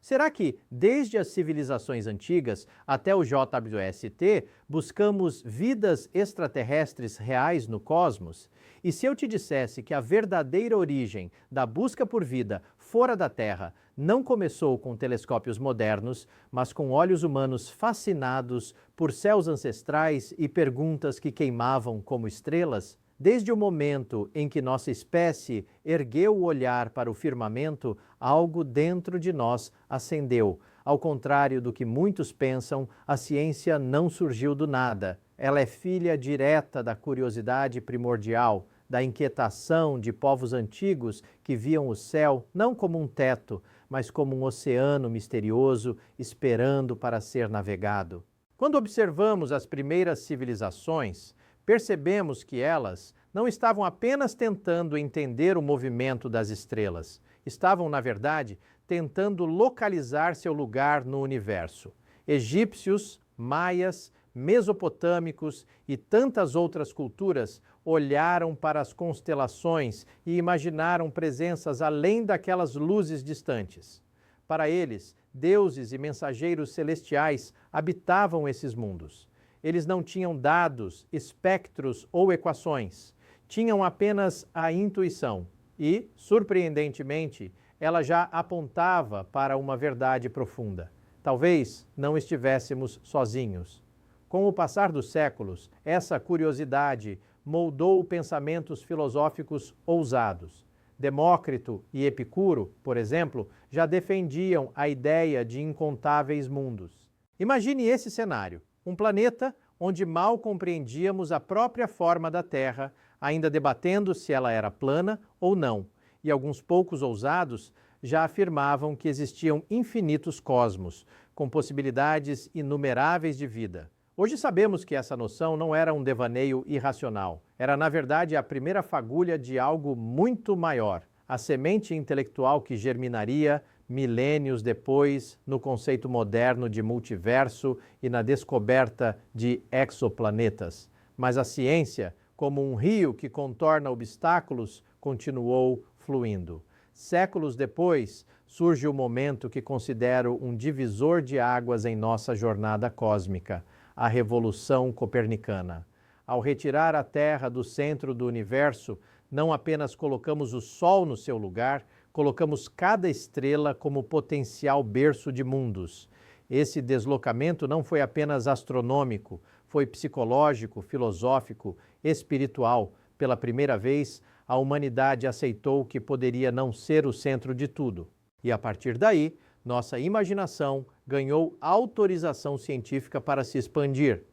Será que, desde as civilizações antigas até o JWST, buscamos vidas extraterrestres reais no cosmos? E se eu te dissesse que a verdadeira origem da busca por vida fora da Terra não começou com telescópios modernos, mas com olhos humanos fascinados por céus ancestrais e perguntas que queimavam como estrelas? Desde o momento em que nossa espécie ergueu o olhar para o firmamento, algo dentro de nós acendeu. Ao contrário do que muitos pensam, a ciência não surgiu do nada. Ela é filha direta da curiosidade primordial, da inquietação de povos antigos que viam o céu não como um teto, mas como um oceano misterioso esperando para ser navegado. Quando observamos as primeiras civilizações, percebemos que elas não estavam apenas tentando entender o movimento das estrelas, estavam, na verdade, tentando localizar seu lugar no universo. Egípcios, maias, mesopotâmicos e tantas outras culturas olharam para as constelações e imaginaram presenças além daquelas luzes distantes. Para eles, deuses e mensageiros celestiais habitavam esses mundos. Eles não tinham dados, espectros ou equações. Tinham apenas a intuição e, surpreendentemente, ela já apontava para uma verdade profunda. Talvez não estivéssemos sozinhos. Com o passar dos séculos, essa curiosidade moldou pensamentos filosóficos ousados. Demócrito e Epicuro, por exemplo, já defendiam a ideia de incontáveis mundos. Imagine esse cenário. Um planeta onde mal compreendíamos a própria forma da Terra, ainda debatendo se ela era plana ou não, e alguns poucos ousados já afirmavam que existiam infinitos cosmos, com possibilidades inumeráveis de vida. Hoje sabemos que essa noção não era um devaneio irracional, era na verdade a primeira fagulha de algo muito maior, a semente intelectual que germinaria milênios depois no conceito moderno de multiverso e na descoberta de exoplanetas. Mas a ciência, como um rio que contorna obstáculos, continuou fluindo. Séculos depois, surge o momento que considero um divisor de águas em nossa jornada cósmica, a Revolução Copernicana. Ao retirar a Terra do centro do universo, não apenas colocamos o Sol no seu lugar, colocamos cada estrela como potencial berço de mundos. Esse deslocamento não foi apenas astronômico, foi psicológico, filosófico, espiritual. Pela primeira vez, a humanidade aceitou que poderia não ser o centro de tudo. E a partir daí, nossa imaginação ganhou autorização científica para se expandir.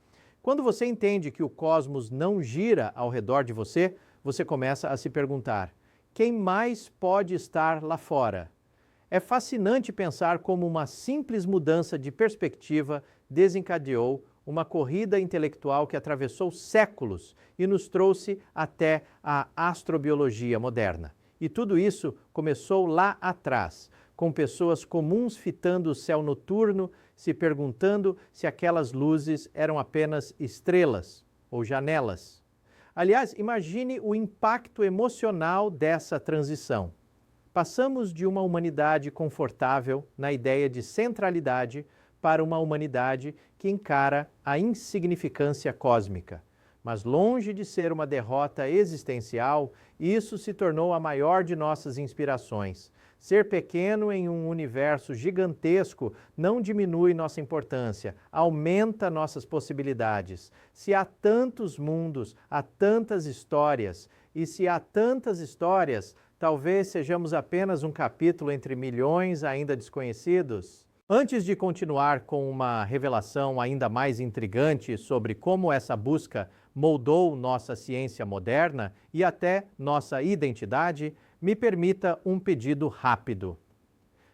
Quando você entende que o cosmos não gira ao redor de você, você começa a se perguntar: quem mais pode estar lá fora? É fascinante pensar como uma simples mudança de perspectiva desencadeou uma corrida intelectual que atravessou séculos e nos trouxe até a astrobiologia moderna. E tudo isso começou lá atrás, com pessoas comuns fitando o céu noturno, se perguntando se aquelas luzes eram apenas estrelas ou janelas. Aliás, imagine o impacto emocional dessa transição. Passamos de uma humanidade confortável na ideia de centralidade para uma humanidade que encara a insignificância cósmica. Mas longe de ser uma derrota existencial, isso se tornou a maior de nossas inspirações. Ser pequeno em um universo gigantesco não diminui nossa importância, aumenta nossas possibilidades. Se há tantos mundos, há tantas histórias, e se há tantas histórias, talvez sejamos apenas um capítulo entre milhões ainda desconhecidos. Antes de continuar com uma revelação ainda mais intrigante sobre como essa busca moldou nossa ciência moderna e até nossa identidade, me permita um pedido rápido.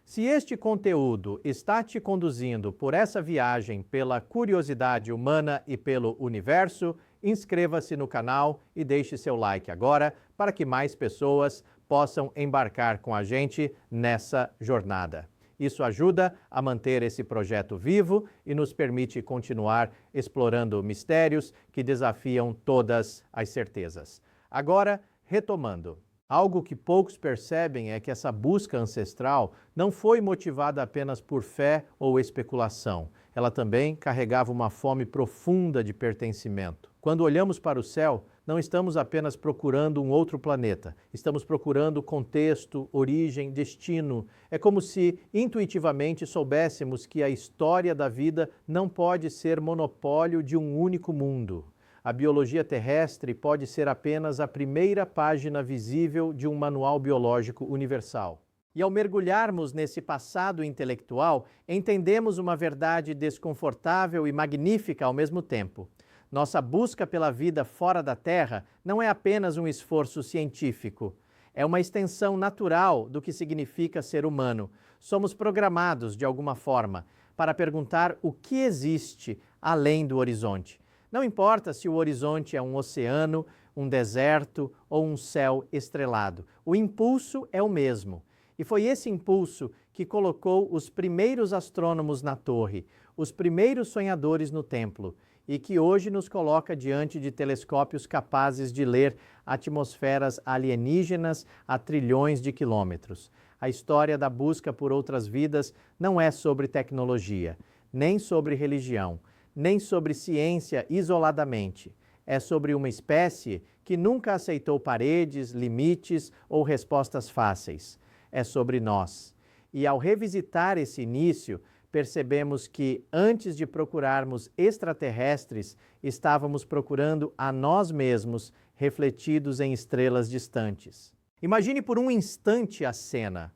Se este conteúdo está te conduzindo por essa viagem pela curiosidade humana e pelo universo, inscreva-se no canal e deixe seu like agora para que mais pessoas possam embarcar com a gente nessa jornada. Isso ajuda a manter esse projeto vivo e nos permite continuar explorando mistérios que desafiam todas as certezas. Agora, retomando. Algo que poucos percebem é que essa busca ancestral não foi motivada apenas por fé ou especulação. Ela também carregava uma fome profunda de pertencimento. Quando olhamos para o céu, não estamos apenas procurando um outro planeta, estamos procurando contexto, origem, destino. É como se intuitivamente soubéssemos que a história da vida não pode ser monopólio de um único mundo. A biologia terrestre pode ser apenas a primeira página visível de um manual biológico universal. E ao mergulharmos nesse passado intelectual, entendemos uma verdade desconfortável e magnífica ao mesmo tempo. Nossa busca pela vida fora da Terra não é apenas um esforço científico. É uma extensão natural do que significa ser humano. Somos programados, de alguma forma, para perguntar o que existe além do horizonte. Não importa se o horizonte é um oceano, um deserto ou um céu estrelado. O impulso é o mesmo. E foi esse impulso que colocou os primeiros astrônomos na torre, os primeiros sonhadores no templo, e que hoje nos coloca diante de telescópios capazes de ler atmosferas alienígenas a trilhões de quilômetros. A história da busca por outras vidas não é sobre tecnologia, nem sobre religião, nem sobre ciência isoladamente. É sobre uma espécie que nunca aceitou paredes, limites ou respostas fáceis. É sobre nós. E ao revisitar esse início, percebemos que, antes de procurarmos extraterrestres, estávamos procurando a nós mesmos, refletidos em estrelas distantes. Imagine por um instante a cena.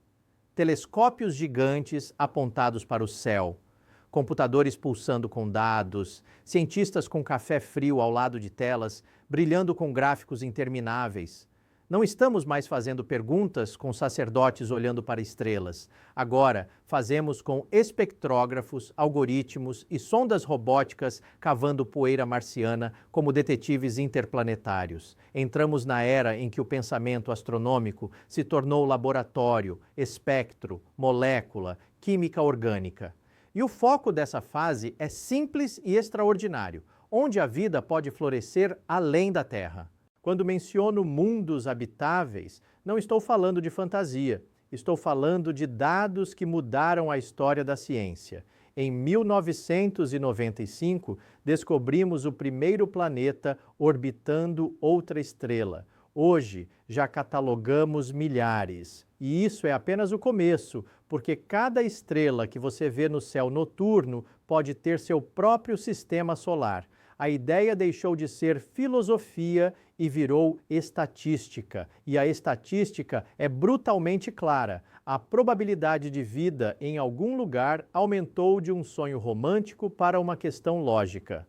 Telescópios gigantes apontados para o céu, computadores pulsando com dados, cientistas com café frio ao lado de telas, brilhando com gráficos intermináveis. Não estamos mais fazendo perguntas com sacerdotes olhando para estrelas. Agora, fazemos com espectrógrafos, algoritmos e sondas robóticas cavando poeira marciana como detetives interplanetários. Entramos na era em que o pensamento astronômico se tornou laboratório, espectro, molécula, química orgânica. E o foco dessa fase é simples e extraordinário, onde a vida pode florescer além da Terra. Quando menciono mundos habitáveis, não estou falando de fantasia, estou falando de dados que mudaram a história da ciência. Em 1995, descobrimos o primeiro planeta orbitando outra estrela. Hoje, já catalogamos milhares. E isso é apenas o começo, porque cada estrela que você vê no céu noturno pode ter seu próprio sistema solar. A ideia deixou de ser filosofia e virou estatística. E a estatística é brutalmente clara. A probabilidade de vida em algum lugar aumentou de um sonho romântico para uma questão lógica.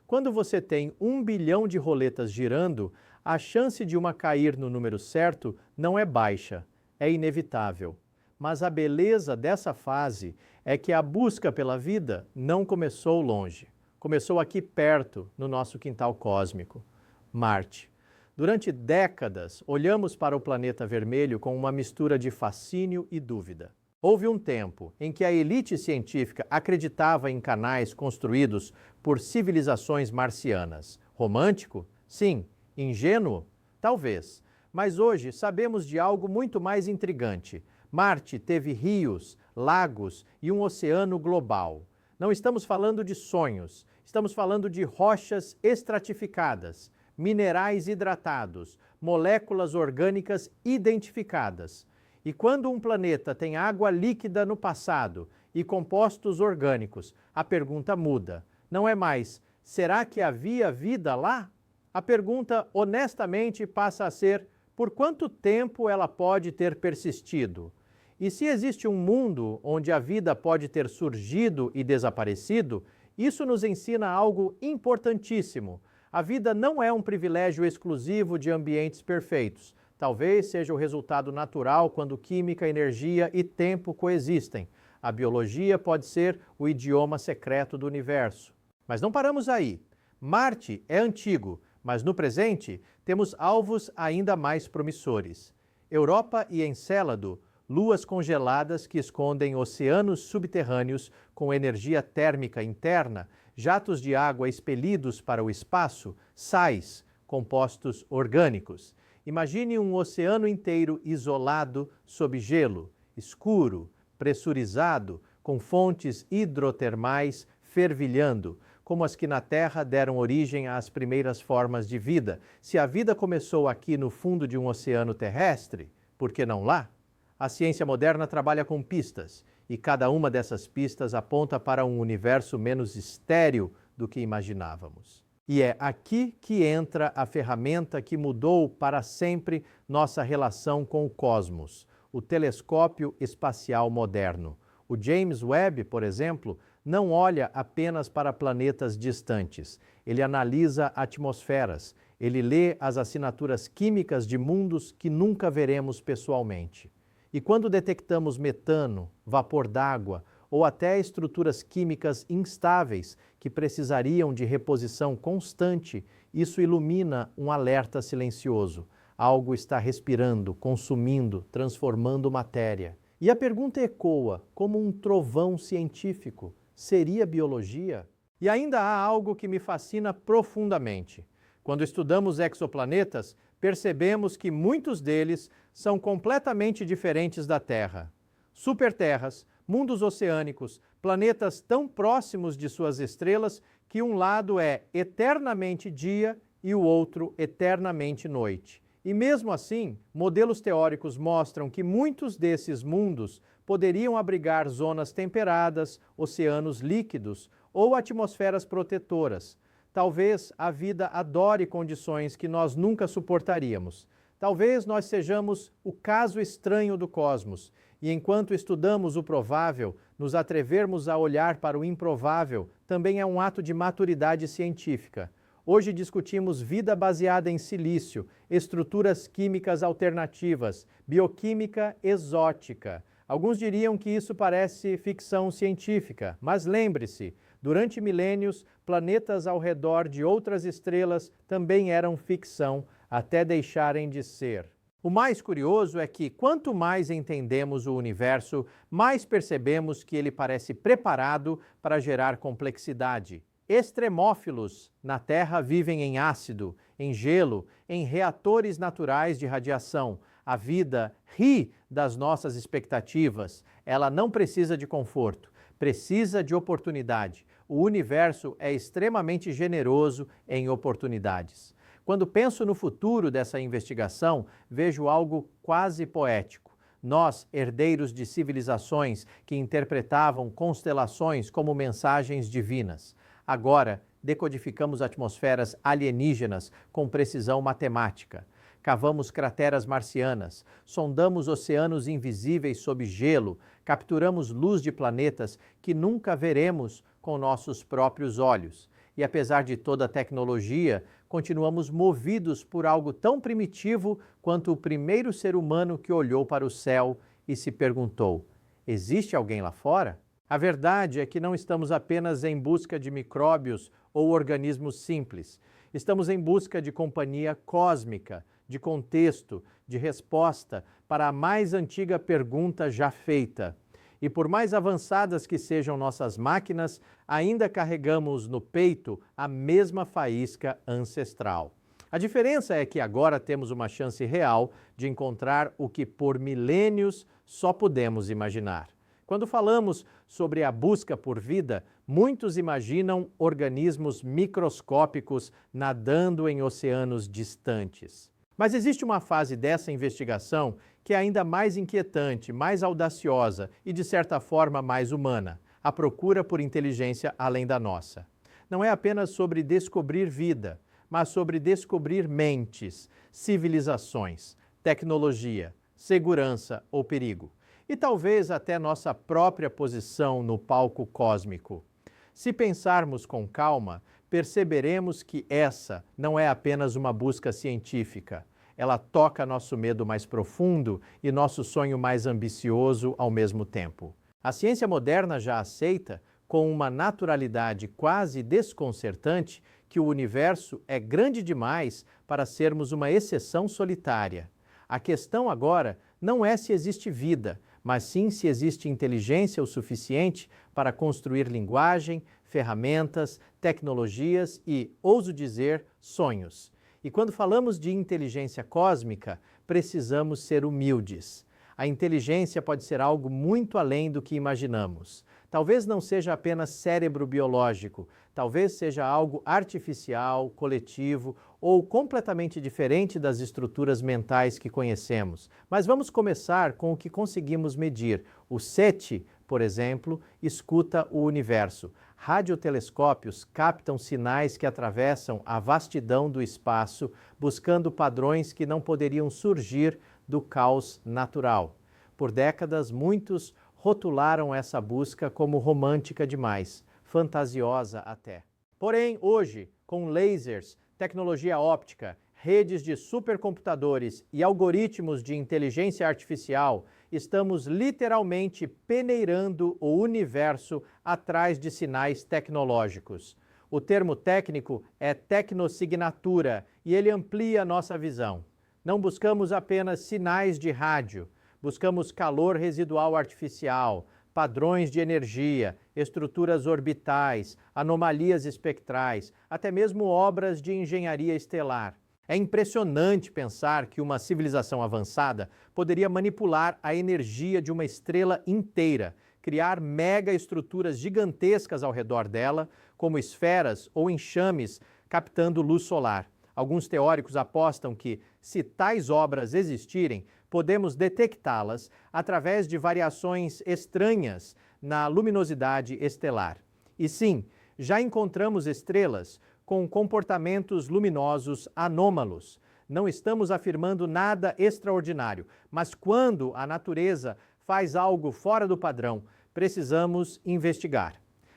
Quando você tem 1 bilhão de roletas girando, a chance de uma cair no número certo não é baixa, é inevitável. Mas a beleza dessa fase é que a busca pela vida não começou longe. Começou aqui perto, no nosso quintal cósmico, Marte. Durante décadas, olhamos para o planeta vermelho com uma mistura de fascínio e dúvida. Houve um tempo em que a elite científica acreditava em canais construídos por civilizações marcianas. Romântico? Sim. Ingênuo? Talvez. Mas hoje sabemos de algo muito mais intrigante. Marte teve rios, lagos e um oceano global. Não estamos falando de sonhos, estamos falando de rochas estratificadas, minerais hidratados, moléculas orgânicas identificadas. E quando um planeta tem água líquida no passado e compostos orgânicos, a pergunta muda. Não é mais, será que havia vida lá? A pergunta, honestamente, passa a ser, por quanto tempo ela pode ter persistido? E se existe um mundo onde a vida pode ter surgido e desaparecido, isso nos ensina algo importantíssimo. A vida não é um privilégio exclusivo de ambientes perfeitos. Talvez seja o resultado natural quando química, energia e tempo coexistem. A biologia pode ser o idioma secreto do universo. Mas não paramos aí. Marte é antigo, mas no presente temos alvos ainda mais promissores. Europa e Encélado, luas congeladas que escondem oceanos subterrâneos com energia térmica interna, jatos de água expelidos para o espaço, sais, compostos orgânicos. Imagine um oceano inteiro isolado sob gelo, escuro, pressurizado, com fontes hidrotermais fervilhando, como as que na Terra deram origem às primeiras formas de vida. Se a vida começou aqui no fundo de um oceano terrestre, por que não lá? A ciência moderna trabalha com pistas, e cada uma dessas pistas aponta para um universo menos estéril do que imaginávamos. E é aqui que entra a ferramenta que mudou para sempre nossa relação com o cosmos, o telescópio espacial moderno. O James Webb, por exemplo, não olha apenas para planetas distantes. Ele analisa atmosferas, ele lê as assinaturas químicas de mundos que nunca veremos pessoalmente. E quando detectamos metano, vapor d'água ou até estruturas químicas instáveis que precisariam de reposição constante, isso ilumina um alerta silencioso. Algo está respirando, consumindo, transformando matéria. E a pergunta ecoa como um trovão científico. Seria biologia? E ainda há algo que me fascina profundamente. Quando estudamos exoplanetas, percebemos que muitos deles são completamente diferentes da Terra. Superterras, mundos oceânicos, planetas tão próximos de suas estrelas que um lado é eternamente dia e o outro eternamente noite. E mesmo assim, modelos teóricos mostram que muitos desses mundos poderiam abrigar zonas temperadas, oceanos líquidos ou atmosferas protetoras. Talvez a vida adore condições que nós nunca suportaríamos. Talvez nós sejamos o caso estranho do cosmos, e enquanto estudamos o provável, nos atrevermos a olhar para o improvável também é um ato de maturidade científica. Hoje discutimos vida baseada em silício, estruturas químicas alternativas, bioquímica exótica. Alguns diriam que isso parece ficção científica, mas lembre-se, durante milênios, planetas ao redor de outras estrelas também eram ficção, até deixarem de ser. O mais curioso é que, quanto mais entendemos o universo, mais percebemos que ele parece preparado para gerar complexidade. Extremófilos na Terra vivem em ácido, em gelo, em reatores naturais de radiação. A vida ri das nossas expectativas. Ela não precisa de conforto, precisa de oportunidade. O universo é extremamente generoso em oportunidades. Quando penso no futuro dessa investigação, vejo algo quase poético. Nós, herdeiros de civilizações que interpretavam constelações como mensagens divinas. Agora, decodificamos atmosferas alienígenas com precisão matemática. Cavamos crateras marcianas, sondamos oceanos invisíveis sob gelo, capturamos luz de planetas que nunca veremos com nossos próprios olhos. E apesar de toda a tecnologia, continuamos movidos por algo tão primitivo quanto o primeiro ser humano que olhou para o céu e se perguntou: existe alguém lá fora? A verdade é que não estamos apenas em busca de micróbios ou organismos simples. Estamos em busca de companhia cósmica, de contexto, de resposta para a mais antiga pergunta já feita. E por mais avançadas que sejam nossas máquinas, ainda carregamos no peito a mesma faísca ancestral. A diferença é que agora temos uma chance real de encontrar o que por milênios só pudemos imaginar. Quando falamos sobre a busca por vida, muitos imaginam organismos microscópicos nadando em oceanos distantes. Mas existe uma fase dessa investigação que é ainda mais inquietante, mais audaciosa e, de certa forma, mais humana: a procura por inteligência além da nossa. Não é apenas sobre descobrir vida, mas sobre descobrir mentes, civilizações, tecnologia, segurança ou perigo. E talvez até nossa própria posição no palco cósmico. Se pensarmos com calma, perceberemos que essa não é apenas uma busca científica. Ela toca nosso medo mais profundo e nosso sonho mais ambicioso ao mesmo tempo. A ciência moderna já aceita, com uma naturalidade quase desconcertante, que o universo é grande demais para sermos uma exceção solitária. A questão agora não é se existe vida, mas sim se existe inteligência o suficiente para construir linguagem, ferramentas, tecnologias e, ouso dizer, sonhos. E quando falamos de inteligência cósmica, precisamos ser humildes. A inteligência pode ser algo muito além do que imaginamos. Talvez não seja apenas cérebro biológico, talvez seja algo artificial, coletivo ou completamente diferente das estruturas mentais que conhecemos. Mas vamos começar com o que conseguimos medir. O SETI, por exemplo, escuta o universo. Radiotelescópios captam sinais que atravessam a vastidão do espaço, buscando padrões que não poderiam surgir do caos natural. Por décadas, muitos rotularam essa busca como romântica demais, fantasiosa até. Porém, hoje, com lasers, tecnologia óptica, redes de supercomputadores e algoritmos de inteligência artificial, estamos literalmente peneirando o universo atrás de sinais tecnológicos. O termo técnico é tecnossignatura e ele amplia nossa visão. Não buscamos apenas sinais de rádio, buscamos calor residual artificial, padrões de energia, estruturas orbitais, anomalias espectrais, até mesmo obras de engenharia estelar. É impressionante pensar que uma civilização avançada poderia manipular a energia de uma estrela inteira, criar mega estruturas gigantescas ao redor dela, como esferas ou enxames captando luz solar. Alguns teóricos apostam que, se tais obras existirem, podemos detectá-las através de variações estranhas na luminosidade estelar. E sim, já encontramos estrelas com comportamentos luminosos anômalos. Não estamos afirmando nada extraordinário, mas quando a natureza faz algo fora do padrão, precisamos investigar.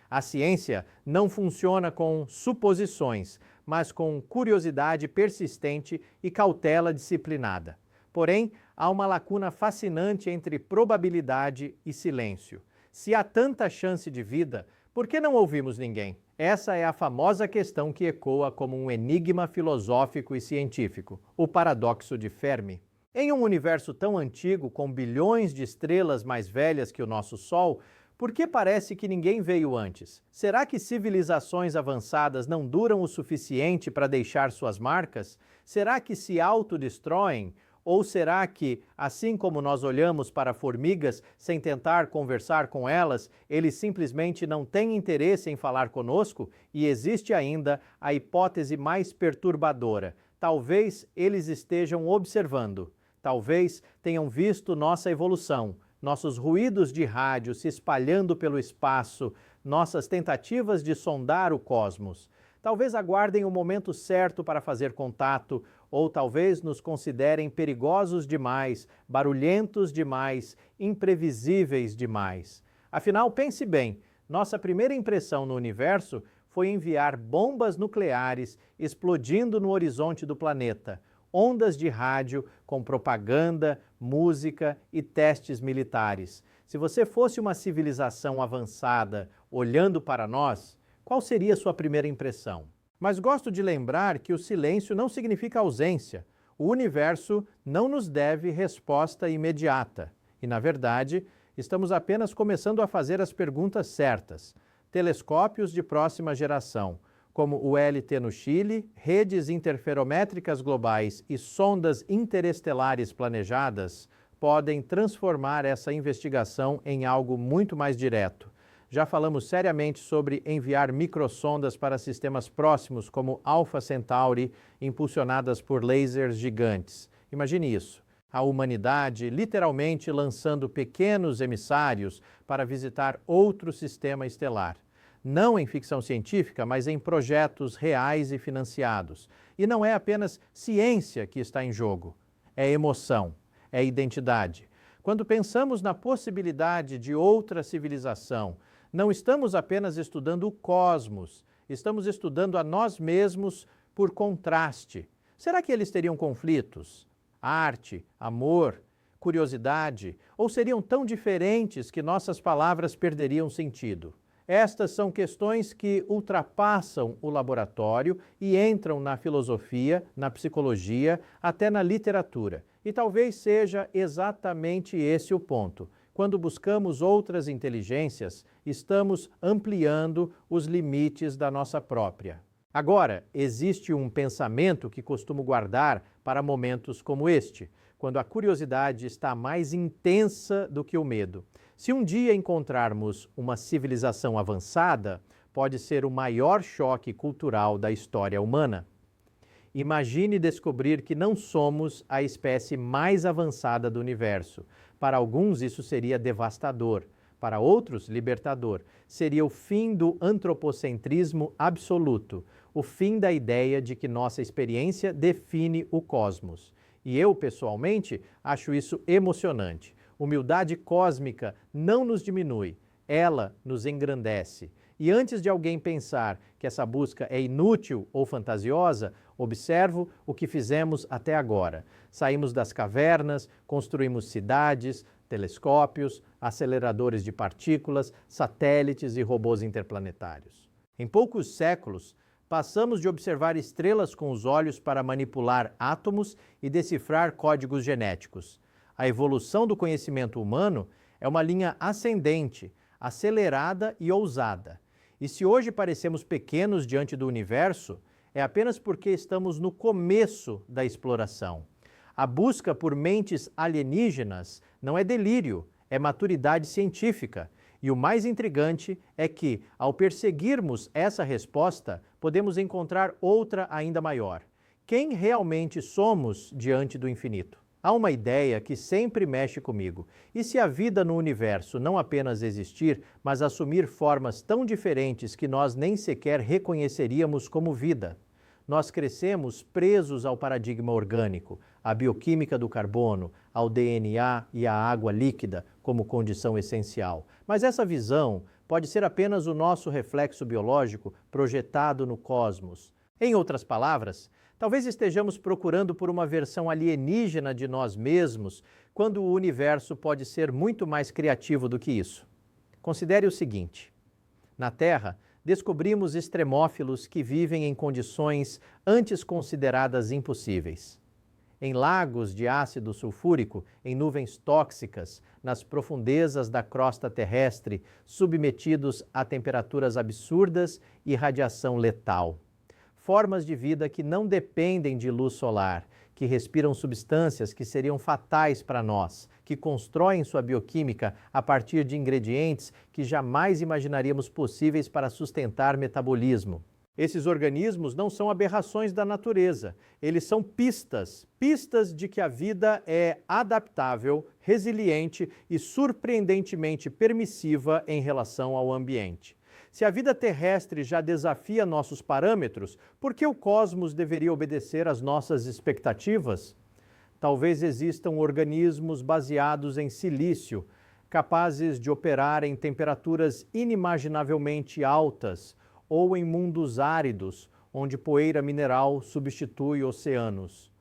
A ciência não funciona com suposições, mas com curiosidade persistente e cautela disciplinada. Porém, há uma lacuna fascinante entre probabilidade e silêncio. Se há tanta chance de vida, por que não ouvimos ninguém? Essa é a famosa questão que ecoa como um enigma filosófico e científico, o paradoxo de Fermi. Em um universo tão antigo, com bilhões de estrelas mais velhas que o nosso Sol, por que parece que ninguém veio antes? Será que civilizações avançadas não duram o suficiente para deixar suas marcas? Será que se autodestroem? Ou será que, assim como nós olhamos para formigas sem tentar conversar com elas, eles simplesmente não têm interesse em falar conosco? E existe ainda a hipótese mais perturbadora. Talvez eles estejam observando. Talvez tenham visto nossa evolução, nossos ruídos de rádio se espalhando pelo espaço, nossas tentativas de sondar o cosmos. Talvez aguardem o momento certo para fazer contato, ou talvez nos considerem perigosos demais, barulhentos demais, imprevisíveis demais. Afinal, pense bem, nossa primeira impressão no universo foi enviar bombas nucleares explodindo no horizonte do planeta, ondas de rádio com propaganda, música e testes militares. Se você fosse uma civilização avançada olhando para nós, qual seria sua primeira impressão? Mas gosto de lembrar que o silêncio não significa ausência. O universo não nos deve resposta imediata. E, na verdade, estamos apenas começando a fazer as perguntas certas. Telescópios de próxima geração, como o LT no Chile, redes interferométricas globais e sondas interestelares planejadas, podem transformar essa investigação em algo muito mais direto. Já falamos seriamente sobre enviar microsondas para sistemas próximos, como Alpha Centauri, impulsionadas por lasers gigantes. Imagine isso. A humanidade literalmente lançando pequenos emissários para visitar outro sistema estelar. Não em ficção científica, mas em projetos reais e financiados. E não é apenas ciência que está em jogo. É emoção, é identidade. Quando pensamos na possibilidade de outra civilização, não estamos apenas estudando o cosmos, estamos estudando a nós mesmos por contraste. Será que eles teriam conflitos? Arte, amor, curiosidade? Ou seriam tão diferentes que nossas palavras perderiam sentido? Estas são questões que ultrapassam o laboratório e entram na filosofia, na psicologia, até na literatura. E talvez seja exatamente esse o ponto. Quando buscamos outras inteligências, estamos ampliando os limites da nossa própria. Agora, existe um pensamento que costumo guardar para momentos como este, quando a curiosidade está mais intensa do que o medo. Se um dia encontrarmos uma civilização avançada, pode ser o maior choque cultural da história humana. Imagine descobrir que não somos a espécie mais avançada do universo. Para alguns, isso seria devastador. Para outros, libertador. Seria o fim do antropocentrismo absoluto, o fim da ideia de que nossa experiência define o cosmos. E eu, pessoalmente, acho isso emocionante. Humildade cósmica não nos diminui, ela nos engrandece. E antes de alguém pensar que essa busca é inútil ou fantasiosa, observo o que fizemos até agora. Saímos das cavernas, construímos cidades, telescópios, aceleradores de partículas, satélites e robôs interplanetários. Em poucos séculos, passamos de observar estrelas com os olhos para manipular átomos e decifrar códigos genéticos. A evolução do conhecimento humano é uma linha ascendente, acelerada e ousada. E se hoje parecemos pequenos diante do universo, é apenas porque estamos no começo da exploração. A busca por mentes alienígenas não é delírio, é maturidade científica. E o mais intrigante é que, ao perseguirmos essa resposta, podemos encontrar outra ainda maior. Quem realmente somos diante do infinito? Há uma ideia que sempre mexe comigo. E se a vida no universo não apenas existir, mas assumir formas tão diferentes que nós nem sequer reconheceríamos como vida? Nós crescemos presos ao paradigma orgânico, à bioquímica do carbono, ao DNA e à água líquida como condição essencial. Mas essa visão pode ser apenas o nosso reflexo biológico projetado no cosmos. Em outras palavras, talvez estejamos procurando por uma versão alienígena de nós mesmos, quando o universo pode ser muito mais criativo do que isso. Considere o seguinte: na Terra, descobrimos extremófilos que vivem em condições antes consideradas impossíveis. Em lagos de ácido sulfúrico, em nuvens tóxicas, nas profundezas da crosta terrestre, submetidos a temperaturas absurdas e radiação letal. Formas de vida que não dependem de luz solar, que respiram substâncias que seriam fatais para nós, que constroem sua bioquímica a partir de ingredientes que jamais imaginaríamos possíveis para sustentar metabolismo. Esses organismos não são aberrações da natureza, eles são pistas de que a vida é adaptável, resiliente e surpreendentemente permissiva em relação ao ambiente. Se a vida terrestre já desafia nossos parâmetros, por que o cosmos deveria obedecer às nossas expectativas? Talvez existam organismos baseados em silício, capazes de operar em temperaturas inimaginavelmente altas ou em mundos áridos, onde poeira mineral substitui oceanos.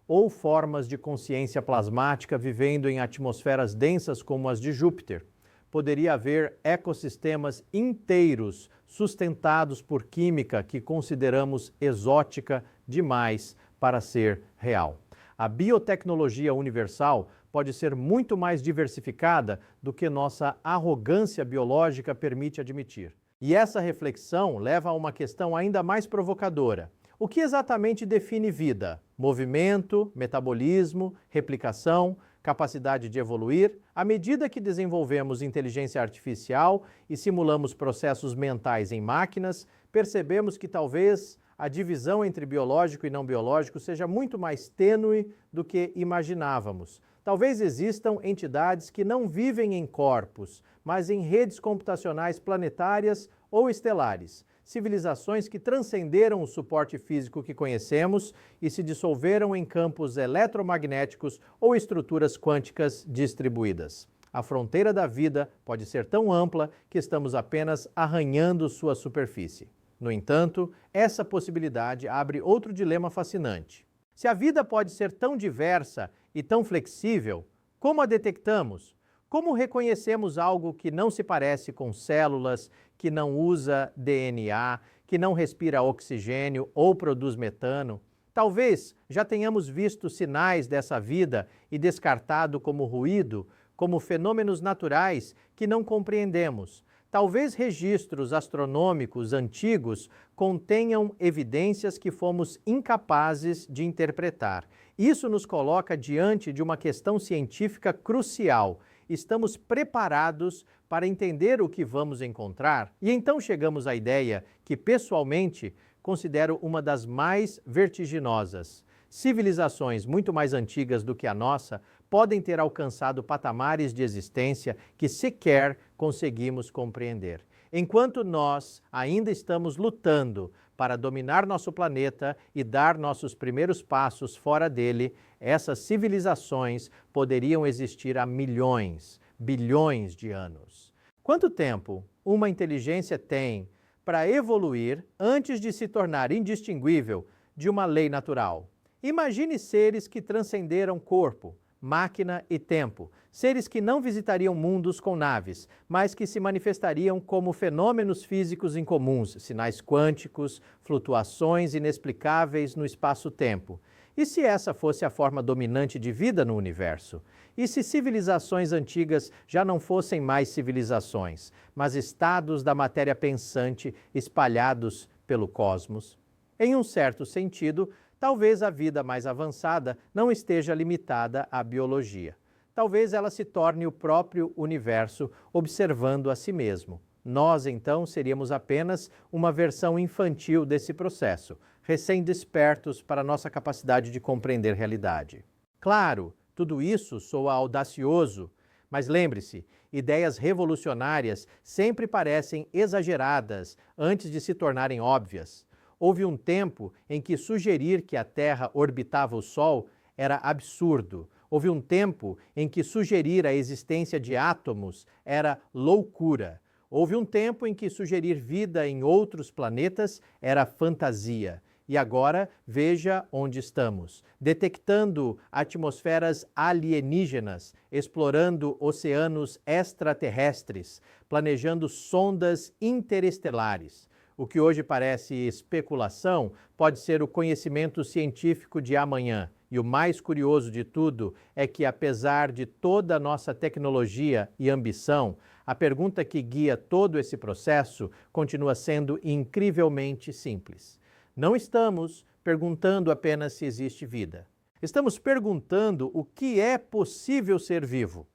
Ou formas de consciência plasmática vivendo em atmosferas densas como as de Júpiter. Poderia haver ecossistemas inteiros sustentados por química que consideramos exótica demais para ser real. A biotecnologia universal pode ser muito mais diversificada do que nossa arrogância biológica permite admitir. E essa reflexão leva a uma questão ainda mais provocadora. O que exatamente define vida? Movimento, metabolismo, replicação, capacidade de evoluir? À medida que desenvolvemos inteligência artificial e simulamos processos mentais em máquinas, percebemos que talvez a divisão entre biológico e não biológico seja muito mais tênue do que imaginávamos. Talvez existam entidades que não vivem em corpos, mas em redes computacionais planetárias ou estelares. Civilizações que transcenderam o suporte físico que conhecemos e se dissolveram em campos eletromagnéticos ou estruturas quânticas distribuídas. A fronteira da vida pode ser tão ampla que estamos apenas arranhando sua superfície. No entanto, essa possibilidade abre outro dilema fascinante. Se a vida pode ser tão diversa e tão flexível, como a detectamos? Como reconhecemos algo que não se parece com células, que não usa DNA, que não respira oxigênio ou produz metano? Talvez já tenhamos visto sinais dessa vida e descartado como ruído, como fenômenos naturais que não compreendemos. talvez registros astronômicos antigos contenham evidências que fomos incapazes de interpretar. Isso nos coloca diante de uma questão científica crucial. Estamos preparados para entender o que vamos encontrar? E então chegamos à ideia que, pessoalmente, considero uma das mais vertiginosas. Civilizações muito mais antigas do que a nossa podem ter alcançado patamares de existência que sequer conseguimos compreender. Enquanto nós ainda estamos lutando para dominar nosso planeta e dar nossos primeiros passos fora dele, essas civilizações poderiam existir há milhões, bilhões de anos. Quanto tempo uma inteligência tem para evoluir antes de se tornar indistinguível de uma lei natural? Imagine seres que transcenderam corpo, máquina e tempo, seres que não visitariam mundos com naves, mas que se manifestariam como fenômenos físicos incomuns, sinais quânticos, flutuações inexplicáveis no espaço-tempo. E se essa fosse a forma dominante de vida no universo? E se civilizações antigas já não fossem mais civilizações, mas estados da matéria pensante espalhados pelo cosmos? Em um certo sentido, talvez a vida mais avançada não esteja limitada à biologia. Talvez ela se torne o próprio universo observando a si mesmo. Nós, então, seríamos apenas uma versão infantil desse processo, recém-despertos para nossa capacidade de compreender realidade. Claro, tudo isso soa audacioso, mas lembre-se, ideias revolucionárias sempre parecem exageradas antes de se tornarem óbvias. Houve um tempo em que sugerir que a Terra orbitava o Sol era absurdo. Houve um tempo em que sugerir a existência de átomos era loucura. Houve um tempo em que sugerir vida em outros planetas era fantasia. E agora, veja onde estamos. Detectando atmosferas alienígenas, explorando oceanos extraterrestres, planejando sondas interestelares. O que hoje parece especulação pode ser o conhecimento científico de amanhã. E o mais curioso de tudo é que, apesar de toda a nossa tecnologia e ambição, a pergunta que guia todo esse processo continua sendo incrivelmente simples. Não estamos perguntando apenas se existe vida. Estamos perguntando o que é possível ser vivo.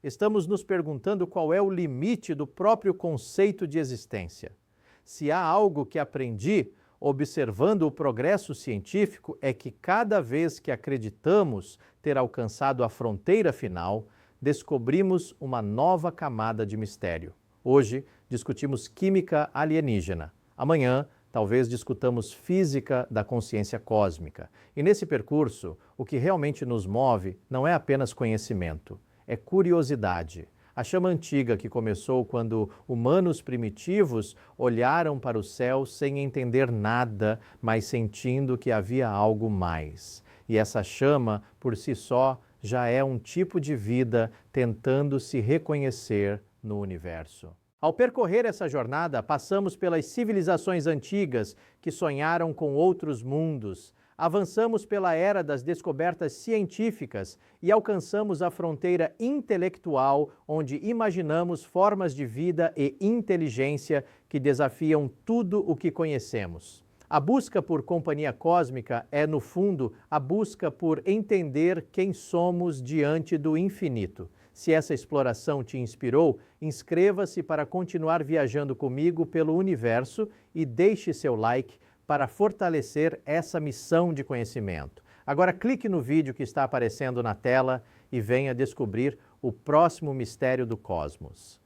Estamos nos perguntando qual é o limite do próprio conceito de existência. Se há algo que aprendi observando o progresso científico é que cada vez que acreditamos ter alcançado a fronteira final, descobrimos uma nova camada de mistério. Hoje discutimos química alienígena. Amanhã, talvez discutamos física da consciência cósmica. E nesse percurso, o que realmente nos move não é apenas conhecimento, é curiosidade. A chama antiga que começou quando humanos primitivos olharam para o céu sem entender nada, mas sentindo que havia algo mais. E essa chama, por si só, já é um tipo de vida tentando se reconhecer no universo. Ao percorrer essa jornada, passamos pelas civilizações antigas que sonharam com outros mundos. Avançamos pela era das descobertas científicas e alcançamos a fronteira intelectual, onde imaginamos formas de vida e inteligência que desafiam tudo o que conhecemos. A busca por companhia cósmica é, no fundo, a busca por entender quem somos diante do infinito. Se essa exploração te inspirou, inscreva-se para continuar viajando comigo pelo universo e deixe seu like para fortalecer essa missão de conhecimento. Agora clique no vídeo que está aparecendo na tela e venha descobrir o próximo mistério do cosmos.